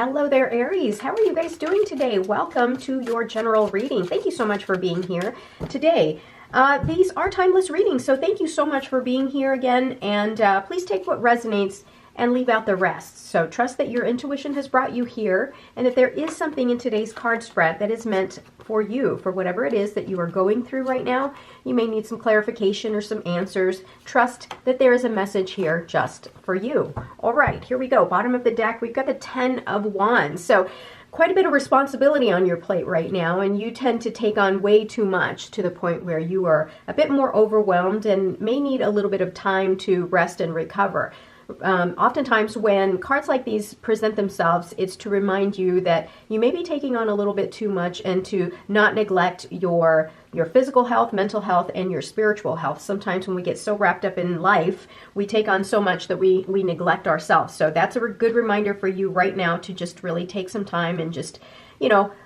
Hello there, Aries. How are you guys doing today? Welcome to your general reading. Thank you so much for being here today. These are timeless readings, so thank you so much for being here again. And please take what resonates and leave out the rest. So trust that your intuition has brought you here, and that there is something in today's card spread that is meant for you, for whatever it is that you are going through right now. You may need some clarification or some answers. Trust that there is a message here just for you. All right, here we go. Bottom of the deck, we've got the 10 of Wands. So quite a bit of responsibility on your plate right now, and you tend to take on way too much to the point where you are a bit more overwhelmed and may need a little bit of time to rest and recover. Oftentimes when cards like these present themselves, it's to remind you that you may be taking on a little bit too much, and to not neglect your physical health, mental health, and your spiritual health. Sometimes when we get so wrapped up in life, we take on so much that we neglect ourselves. So that's a good reminder for you right now to just really take some time and just,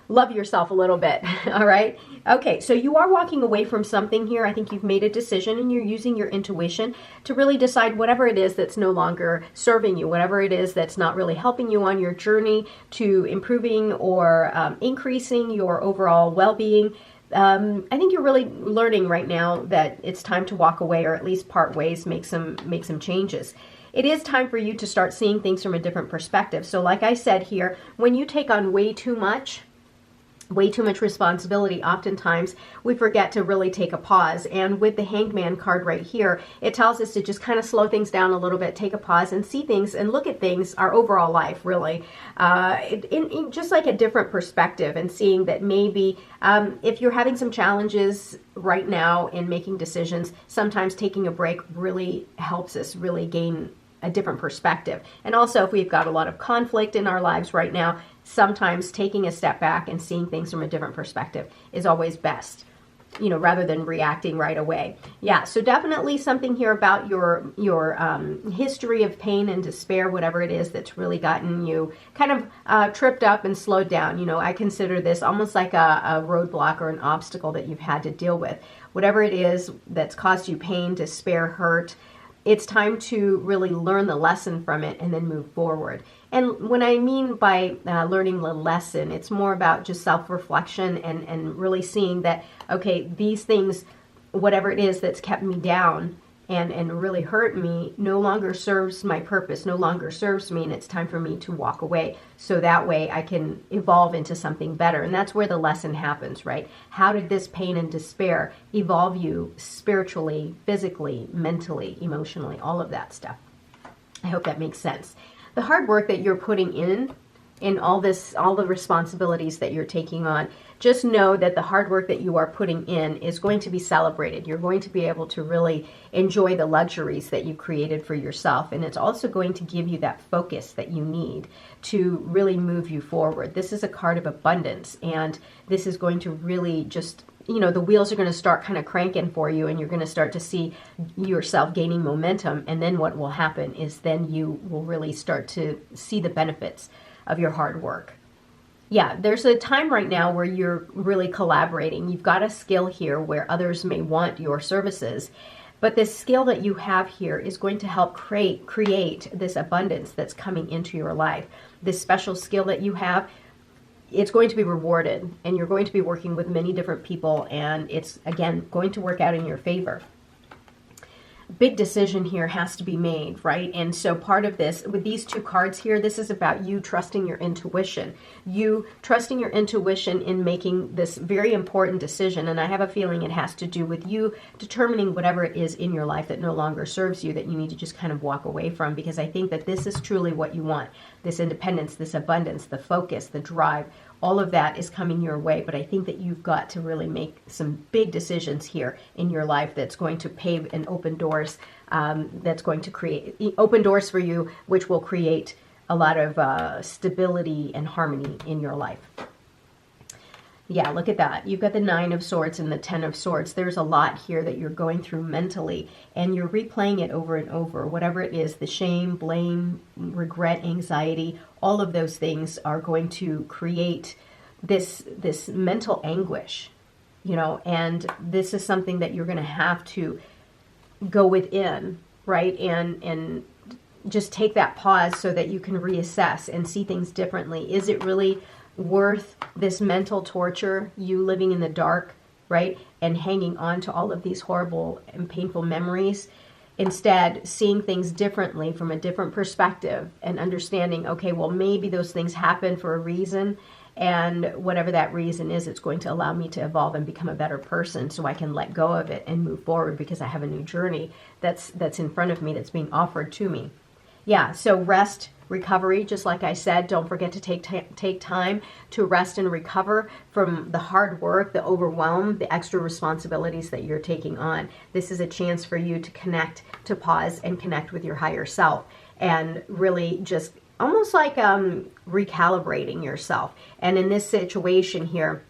love yourself a little bit. All right. Okay. So you are walking away from something here. I think you've made a decision, and you're using your intuition to really decide whatever it is that's no longer serving you, whatever it is that's not really helping you on your journey to improving or increasing your overall well-being. I think you're really learning right now that it's time to walk away, or at least part ways, make some changes. It is time for you to start seeing things from a different perspective. So like I said here, when you take on way too much responsibility, oftentimes we forget to really take a pause. And with the Hanged Man card right here, it tells us to just kind of slow things down a little bit, take a pause and see things and look at things, our overall life really, in just like a different perspective, and seeing that maybe if you're having some challenges right now in making decisions, sometimes taking a break really helps us really gain a different perspective. And also, if we've got a lot of conflict in our lives right now, sometimes taking a step back and seeing things from a different perspective is always best, rather than reacting right away. Yeah, so definitely something here about your history of pain and despair, whatever it is that's really gotten you kind of tripped up and slowed down. I consider this almost like a roadblock or an obstacle that you've had to deal with. Whatever it is that's caused you pain, despair, hurt, it's time to really learn the lesson from it and then move forward. And when I mean by learning the lesson, it's more about just self-reflection and really seeing that, okay, these things, whatever it is that's kept me down and really hurt me, no longer serves my purpose, no longer serves me, and it's time for me to walk away. So that way I can evolve into something better. And that's where the lesson happens, right? How did this pain and despair evolve you spiritually, physically, mentally, emotionally, all of that stuff? I hope that makes sense. The hard work that you're putting in all the responsibilities that you're taking on, just know that the hard work that you are putting in is going to be celebrated. You're going to be able to really enjoy the luxuries that you created for yourself. And it's also going to give you that focus that you need to really move you forward. This is a card of abundance, and this is going to really just, the wheels are going to start kind of cranking for you, and you're going to start to see yourself gaining momentum. And then what will happen is then you will really start to see the benefits of your hard work. Yeah, there's a time right now where you're really collaborating. You've got a skill here where others may want your services, but this skill that you have here is going to help create this abundance that's coming into your life. This special skill that you have, it's going to be rewarded, and you're going to be working with many different people, and it's, again, going to work out in your favor. Big decision here has to be made, right? And so part of this, with these two cards here, this is about you trusting your intuition. You trusting your intuition in making this very important decision. And I have a feeling it has to do with you determining whatever it is in your life that no longer serves you, that you need to just kind of walk away from, because I think that this is truly what you want. This independence, this abundance, the focus, the drive, all of that is coming your way. But I think that you've got to really make some big decisions here in your life that's going to pave and open doors, that's going to create open doors for you, which will create a lot of stability and harmony in your life. Yeah, look at that. You've got the 9 of Swords and the 10 of Swords. There's a lot here that you're going through mentally, and you're replaying it over and over. Whatever it is, the shame, blame, regret, anxiety, all of those things are going to create this mental anguish, and this is something that you're going to have to go within, right? And just take that pause so that you can reassess and see things differently. Is it really worth this mental torture, you living in the dark, right, and hanging on to all of these horrible and painful memories? Instead, seeing things differently from a different perspective and understanding, okay, well, maybe those things happen for a reason, and whatever that reason is, it's going to allow me to evolve and become a better person, so I can let go of it and move forward because I have a new journey that's in front of me, that's being offered to me. Yeah, so rest, recovery, just like I said, don't forget to take time to rest and recover from the hard work, the overwhelm, the extra responsibilities that you're taking on. This is a chance for you to connect, to pause and connect with your higher self, and really just almost like recalibrating yourself. And in this situation here,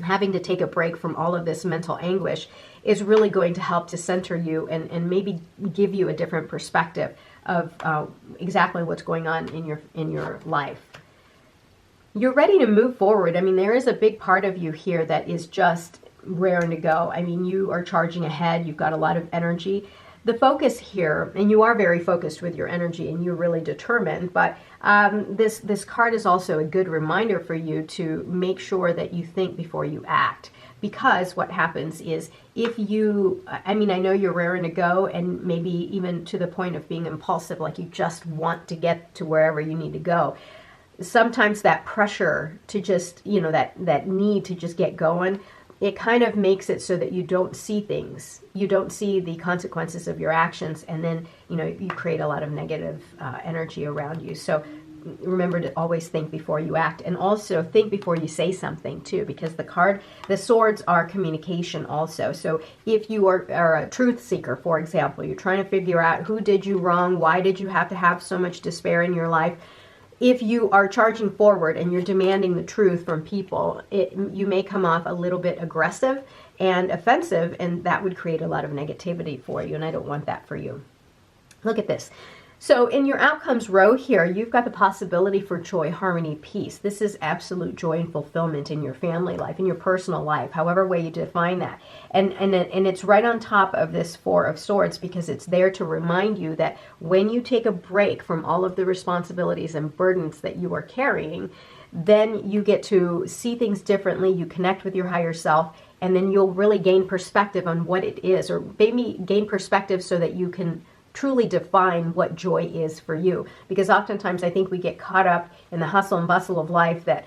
having to take a break from all of this mental anguish is really going to help to center you and maybe give you a different perspective of exactly what's going on in your life. You're ready to move forward. I mean, there is a big part of you here that is just raring to go. I mean, you are charging ahead. You've got a lot of energy. The focus here, and you are very focused with your energy, and you're really determined, but this card is also a good reminder for you to make sure that you think before you act. Because what happens is, if you, I mean, I know you're raring to go, and maybe even to the point of being impulsive, like you just want to get to wherever you need to go. Sometimes that pressure to just, you know, that need to just get going, it kind of makes it so that you don't see things. You don't see the consequences of your actions, and then, you know, you create a lot of negative energy around you. So remember to always think before you act, and also think before you say something too, because the swords are communication also. So if you are a truth seeker, for example, you're trying to figure out who did you wrong, why did you have to have so much despair in your life, if you are charging forward and you're demanding the truth from people, you may come off a little bit aggressive and offensive, and that would create a lot of negativity for you, and I don't want that for you. Look at this. So in your outcomes row here, you've got the possibility for joy, harmony, peace. This is absolute joy and fulfillment in your family life, in your personal life, however way you define that. And it's right on top of this Four of Swords, because it's there to remind you that when you take a break from all of the responsibilities and burdens that you are carrying, then you get to see things differently, you connect with your higher self, and then you'll really gain perspective on what it is, or maybe gain perspective so that you can truly define what joy is for you. Because oftentimes I think we get caught up in the hustle and bustle of life that,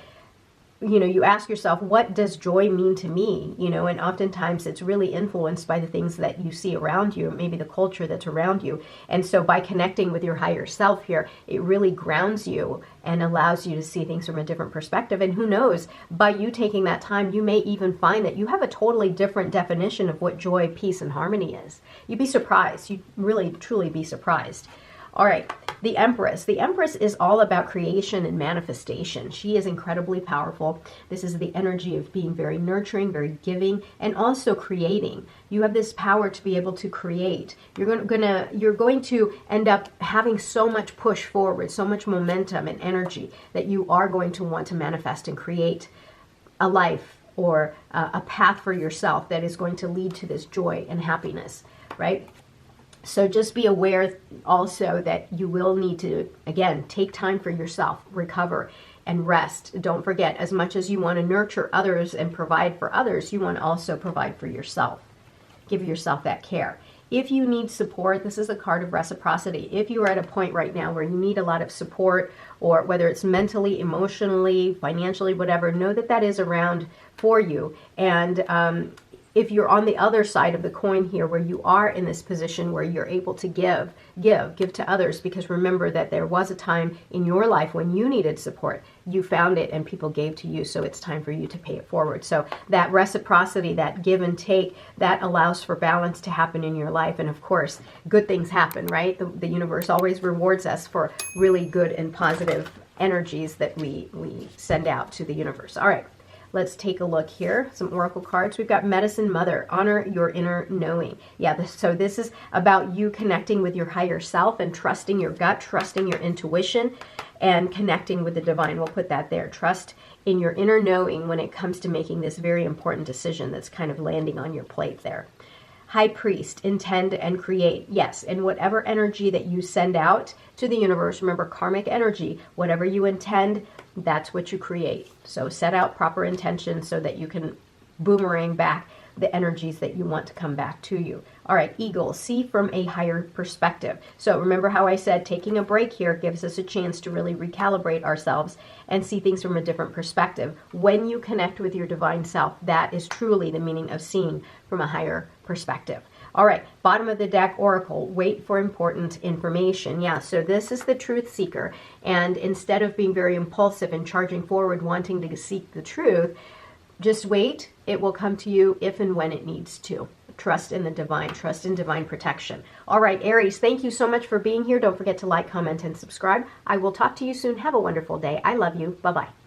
you know, you ask yourself, what does joy mean to me? You know, and oftentimes it's really influenced by the things that you see around you, maybe the culture that's around you. And so by connecting with your higher self here, it really grounds you and allows you to see things from a different perspective. And who knows, by you taking that time, you may even find that you have a totally different definition of what joy, peace, and harmony is. You'd be surprised. You'd really, truly be surprised. All right, the Empress. The Empress is all about creation and manifestation. She is incredibly powerful. This is the energy of being very nurturing, very giving, and also creating. You have this power to be able to create. You're going to end up having so much push forward, so much momentum and energy that you are going to want to manifest and create a life or a path for yourself that is going to lead to this joy and happiness, right? So just be aware also that you will need to, again, take time for yourself, recover, and rest. Don't forget, as much as you want to nurture others and provide for others, you want to also provide for yourself. Give yourself that care. If you need support, this is a card of reciprocity. If you are at a point right now where you need a lot of support, or whether it's mentally, emotionally, financially, whatever, know that that is around for you. And if you're on the other side of the coin here, where you are in this position where you're able to give to others, because remember that there was a time in your life when you needed support. You found it and people gave to you, so it's time for you to pay it forward. So that reciprocity, that give and take, that allows for balance to happen in your life. And of course, good things happen, right? The universe always rewards us for really good and positive energies that we send out to the universe. All right. Let's take a look here. Some oracle cards. We've got Medicine Mother. Honor your inner knowing. Yeah, so this is about you connecting with your higher self and trusting your gut, trusting your intuition, and connecting with the divine. We'll put that there. Trust in your inner knowing when it comes to making this very important decision that's kind of landing on your plate there. High Priest, intend and create. Yes, and whatever energy that you send out to the universe, remember karmic energy, whatever you intend, that's what you create. So set out proper intentions so that you can boomerang back the energies that you want to come back to you. All right, Eagle, see from a higher perspective. So remember how I said taking a break here gives us a chance to really recalibrate ourselves and see things from a different perspective. When you connect with your divine self, that is truly the meaning of seeing from a higher perspective. All right, bottom of the deck, Oracle, wait for important information. Yeah, so this is the truth seeker. And instead of being very impulsive and charging forward, wanting to seek the truth, just wait. It will come to you if and when it needs to. Trust in the divine. Trust in divine protection. All right, Aries, thank you so much for being here. Don't forget to like, comment, and subscribe. I will talk to you soon. Have a wonderful day. I love you. Bye-bye.